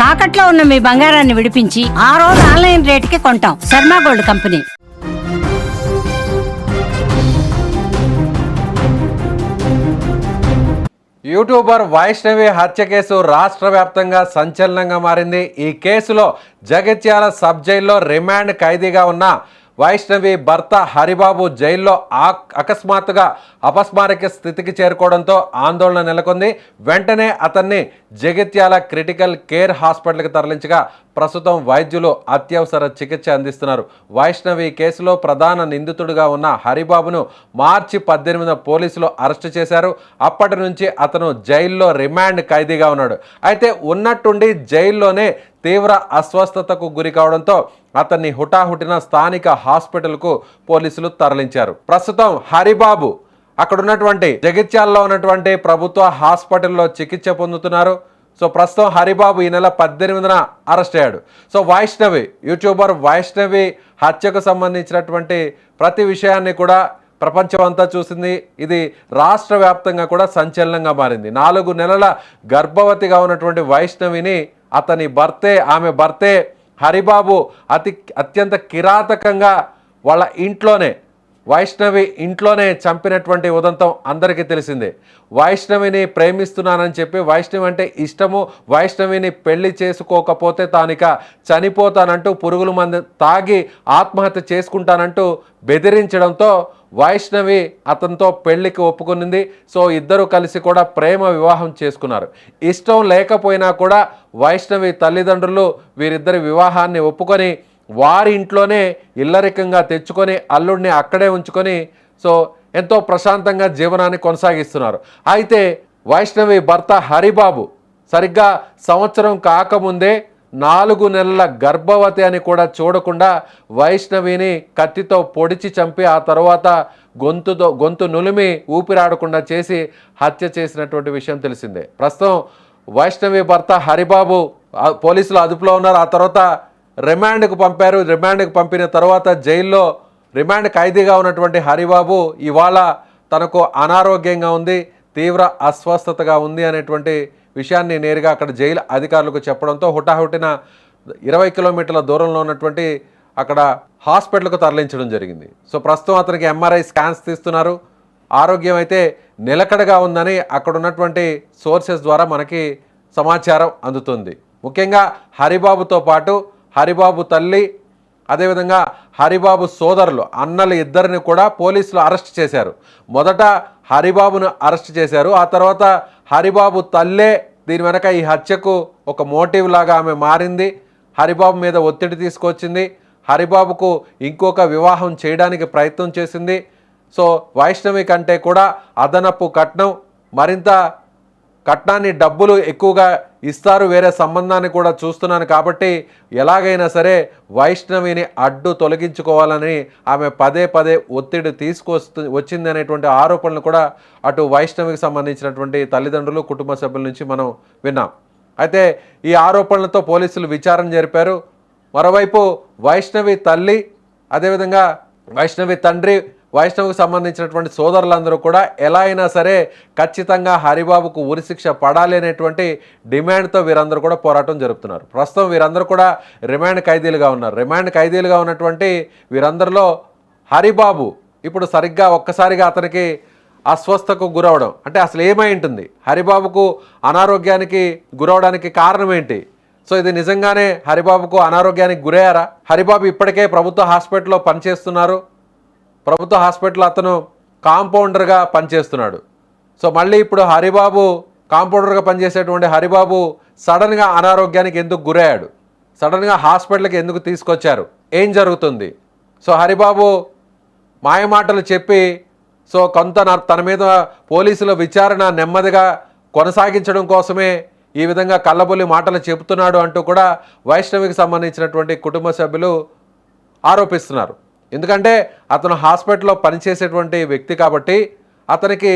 తాకట్లో ఉన్న మీ బంగారాన్ని విడిపించి ఆ రోజు ఆన్లైన్ రేటుకి కొంటాం. Sharma gold company. YouTuber Vaishnavi హత్య కేసు రాష్ట్ర వ్యాప్తంగా సంచలనంగా మారింది. ఈ కేసులో జగిత్యాల సబ్ జైల్లో రిమాండ్ ఖైదీగా ఉన్న వైష్ణవి భర్త హరిబాబు జైల్లో అకస్మాత్తుగా అపస్మారక స్థితికి చేరుకోవడంతో ఆందోళన నెలకొంది. వెంటనే అతన్ని జగిత్యాల క్రిటికల్ కేర్ హాస్పిటల్కి తరలించగా ప్రస్తుతం వైద్యులు అత్యవసర చికిత్స అందిస్తున్నారు. వైష్ణవి కేసులో ప్రధాన నిందితుడిగా ఉన్న హరిబాబును మార్చి 18న పోలీసులు అరెస్టు చేశారు. అప్పటి నుంచి అతను జైల్లో రిమాండ్ ఖైదీగా ఉన్నాడు. అయితే ఉన్నట్టుండి జైల్లోనే తీవ్ర అస్వస్థతకు గురి కావడంతో అతన్ని హుటాహుటిన స్థానిక హాస్పిటల్కు పోలీసులు తరలించారు. ప్రస్తుతం హరిబాబు అక్కడ ఉన్నటువంటి జగిత్యాలలో ఉన్నటువంటి ప్రభుత్వ హాస్పిటల్లో చికిత్స పొందుతున్నారు. సో ప్రస్తుతం హరిబాబు ఈ నెల 18న అరెస్ట్ అయ్యాడు. సో వైష్ణవి యూట్యూబర్ వైష్ణవి హత్యకు సంబంధించినటువంటి ప్రతి విషయాన్ని కూడా ప్రపంచం అంతా చూసింది. ఇది రాష్ట్ర వ్యాప్తంగా కూడా సంచలనంగా మారింది. 4 నెలల గర్భవతిగా ఉన్నటువంటి వైష్ణవిని ఆమె భర్తే హరిబాబు అత్యంత కిరాతకంగా వాళ్ళ ఇంట్లోనే వైష్ణవి ఇంట్లోనే చంపినటువంటి ఉదంతం అందరికీ తెలిసిందే. వైష్ణవిని ప్రేమిస్తున్నానని చెప్పి వైష్ణవి అంటే ఇష్టము, వైష్ణవిని పెళ్లి చేసుకోకపోతే తానిక చనిపోతానంటూ పురుగుల మందు తాగి ఆత్మహత్య చేసుకుంటానంటూ బెదిరించడంతో వైష్ణవి అతనితో పెళ్లికి ఒప్పుకునింది. సో ఇద్దరు కలిసి కూడా ప్రేమ వివాహం చేసుకున్నారు. ఇష్టం లేకపోయినా కూడా వైష్ణవి తల్లిదండ్రులు వీరిద్దరి వివాహాన్ని ఒప్పుకొని వారి ఇంట్లోనే ఇల్లరికంగా తెచ్చుకొని అల్లుడిని అక్కడే ఉంచుకొని సో ఎంతో ప్రశాంతంగా జీవనాన్ని కొనసాగిస్తున్నారు. అయితే వైష్ణవి భర్త హరిబాబు సరిగ్గా సంవత్సరం కాకముందే 4 నెలల గర్భవతి అని కూడా చూడకుండా వైష్ణవిని కత్తితో పొడిచి చంపి ఆ తర్వాత గొంతు నులిమి ఊపిరాడకుండా చేసి హత్య చేసినటువంటి విషయం తెలిసిందే. ప్రస్తుతం వైష్ణవి భర్త హరిబాబు పోలీసులు అదుపులో ఉన్నారు. ఆ తర్వాత రిమాండ్కు పంపారు. రిమాండ్కు పంపిన తర్వాత జైల్లో రిమాండ్ ఖైదీగా ఉన్నటువంటి హరిబాబు ఇవాళ తనకు అనారోగ్యంగా ఉంది, తీవ్ర అస్వస్థతగా ఉంది అనేటువంటి విషయాన్ని నేరుగా అక్కడ జైలు అధికారులకు చెప్పడంతో హుటాహుటిన 20 కిలోమీటర్ల దూరంలో ఉన్నటువంటి అక్కడ హాస్పిటల్కు తరలించడం జరిగింది. సో ప్రస్తుతం అతనికి ఎంఆర్ఐ స్కాన్స్ తీస్తున్నారు. ఆరోగ్యం అయితే నిలకడగా ఉందని అక్కడ ఉన్నటువంటి సోర్సెస్ ద్వారా మనకి సమాచారం అందుతుంది. ముఖ్యంగా హరిబాబుతో పాటు హరిబాబు తల్లి అదేవిధంగా హరిబాబు సోదరులు అన్నలు ఇద్దరిని కూడా పోలీసులు అరెస్ట్ చేశారు. మొదట హరిబాబును అరెస్ట్ చేశారు. ఆ తర్వాత హరిబాబు తల్లే దీని వెనక ఈ హత్యకు ఒక మోటివ్ లాగా ఆమె మారింది. హరిబాబు మీద ఒత్తిడి తీసుకొచ్చింది. హరిబాబుకు ఇంకొక వివాహం చేయడానికి ప్రయత్నం చేసింది. సో వైష్ణవి కంటే కూడా అదనపు కట్నం, మరింత కట్నాన్ని డబ్బులు ఎక్కువగా ఇస్తారు, వేరే సంబంధాన్ని కూడా చూస్తున్నాను కాబట్టి ఎలాగైనా సరే వైష్ణవిని అడ్డు తొలగించుకోవాలని ఆమె పదే ఒత్తిడి వచ్చింది అనేటువంటి ఆరోపణలు కూడా అటు వైష్ణవికి సంబంధించినటువంటి తల్లిదండ్రులు కుటుంబ సభ్యుల నుంచి మనం విన్నాం. అయితే ఈ ఆరోపణలతో పోలీసులు విచారణ జరిపారు. మరోవైపు వైష్ణవి తల్లి అదేవిధంగా వైష్ణవి తండ్రి వైష్ణవికి సంబంధించినటువంటి సోదరులందరూ కూడా ఎలా అయినా సరే ఖచ్చితంగా హరిబాబుకు ఉరిశిక్ష పడాలి అనేటువంటి డిమాండ్తో వీరందరూ కూడా పోరాటం జరుపుతున్నారు. ప్రస్తుతం వీరందరూ కూడా రిమాండ్ ఖైదీలుగా ఉన్నారు. రిమాండ్ ఖైదీలుగా ఉన్నటువంటి వీరందరిలో హరిబాబు ఇప్పుడు సరిగ్గా ఒక్కసారిగా అతనికి అస్వస్థకు గురవడం అంటే అసలు ఏమై ఉంటుంది, హరిబాబుకు అనారోగ్యానికి గురవడానికి కారణం ఏంటి? సో ఇది నిజంగానే హరిబాబుకు అనారోగ్యానికి గురయ్యారా? హరిబాబు ఇప్పటికే ప్రభుత్వ హాస్పిటల్లో పనిచేస్తున్నారు. ప్రభుత్వ హాస్పిటల్ అతను కాంపౌండర్గా పనిచేస్తున్నాడు. సో మళ్ళీ ఇప్పుడు హరిబాబు కాంపౌండర్గా పనిచేసేటువంటి హరిబాబు సడన్గా అనారోగ్యానికి ఎందుకు గురయ్యాడు? సడన్గా హాస్పిటల్కి ఎందుకు తీసుకొచ్చారు? ఏం జరుగుతుంది? సో హరిబాబు మాయమాటలు చెప్పి సో కొంత తన మీద పోలీసుల విచారణ నెమ్మదిగా కొనసాగించడం కోసమే ఈ విధంగా కళ్ళబొల్లి మాటలు చెబుతున్నాడు అంటూ కూడా వైష్ణవికి సంబంధించినటువంటి కుటుంబ సభ్యులు ఆరోపిస్తున్నారు. ఎందుకంటే అతను హాస్పిటల్లో పనిచేసేటువంటి వ్యక్తి కాబట్టి అతనికి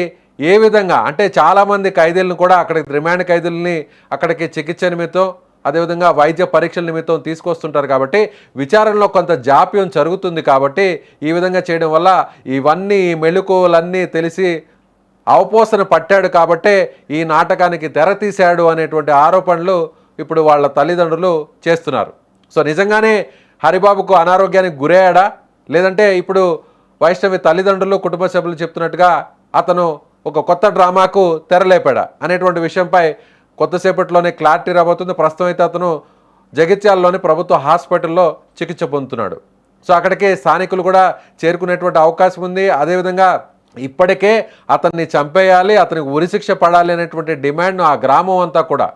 ఏ విధంగా అంటే చాలామంది ఖైదీలను కూడా అక్కడికి రిమాండ్ ఖైదీలని అక్కడికి చికిత్స నిమిత్తం అదేవిధంగా వైద్య పరీక్షల నిమిత్తం తీసుకొస్తుంటారు కాబట్టి విచారణలో కొంత జాప్యం జరుగుతుంది కాబట్టి ఈ విధంగా చేయడం వల్ల ఇవన్నీ ఈ మెళుకువలన్నీ తెలిసి అవపోసన పట్టాడు కాబట్టే ఈ నాటకానికి తెర తీశాడు అనేటువంటి ఆరోపణలు ఇప్పుడు వాళ్ళ తల్లిదండ్రులు చేస్తున్నారు. సో నిజంగానే హరిబాబుకు అనారోగ్యానికి గురయ్యాడా, లేదంటే ఇప్పుడు వైష్ణవి తల్లిదండ్రులు కుటుంబ సభ్యులు చెప్తున్నట్టుగా అతను ఒక కొత్త డ్రామాకు తెరలేపాడా అనేటువంటి విషయంపై కొద్దిసేపట్లోనే క్లారిటీ రాబోతుంది. ప్రస్తుతం అయితే అతను జగిత్యాలలోని ప్రభుత్వ హాస్పిటల్లో చికిత్స పొందుతున్నాడు. సో అక్కడికి స్థానికులు కూడా చేరుకునేటువంటి అవకాశం ఉంది. అదేవిధంగా ఇప్పటికే అతన్ని చంపేయాలి, అతనికి ఉరిశిక్ష పడాలి అనేటువంటి డిమాండ్ను ఆ గ్రామం అంతా కూడా,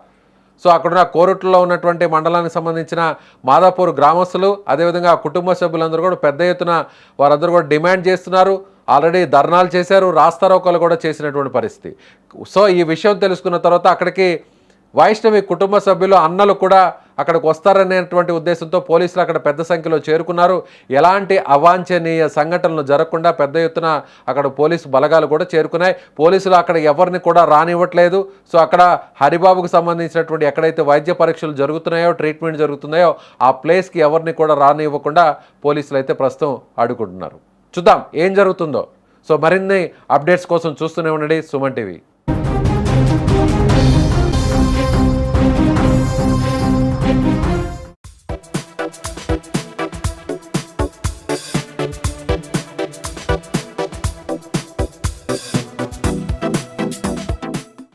సో అక్కడున్న కోరుట్లలో ఉన్నటువంటి మండలానికి సంబంధించిన మాదాపూర్ గ్రామస్తులు, అదేవిధంగా కుటుంబ సభ్యులందరూ కూడా పెద్ద ఎత్తున వారందరూ కూడా డిమాండ్ చేస్తున్నారు. ఆల్రెడీ ధర్నాలు చేశారు, రాస్తారోకోలు కూడా చేసినటువంటి పరిస్థితి. సో ఈ విషయం తెలుసుకున్న తర్వాత అక్కడికి వైష్ణవి కుటుంబ సభ్యులు, అన్నలు కూడా అక్కడికి వస్తారనేటువంటి ఉద్దేశంతో పోలీసులు అక్కడ పెద్ద సంఖ్యలో చేరుకున్నారు. ఎలాంటి అవాంఛనీయ సంఘటనలు జరగకుండా పెద్ద ఎత్తున అక్కడ పోలీసు బలగాలు కూడా చేరుకున్నాయి. పోలీసులు అక్కడ ఎవరిని కూడా రానివ్వట్లేదు. సో అక్కడ హరిబాబుకు సంబంధించినటువంటి ఎక్కడైతే వైద్య పరీక్షలు జరుగుతున్నాయో, ట్రీట్మెంట్ జరుగుతున్నాయో ఆ ప్లేస్కి ఎవరిని కూడా రానివ్వకుండా పోలీసులు అయితే ప్రస్తుతం అడ్డుకుంటున్నారు. చూద్దాం ఏం జరుగుతుందో. సో మరిన్ని అప్డేట్స్ కోసం చూస్తూనే ఉండండి సుమన్ టీవీ.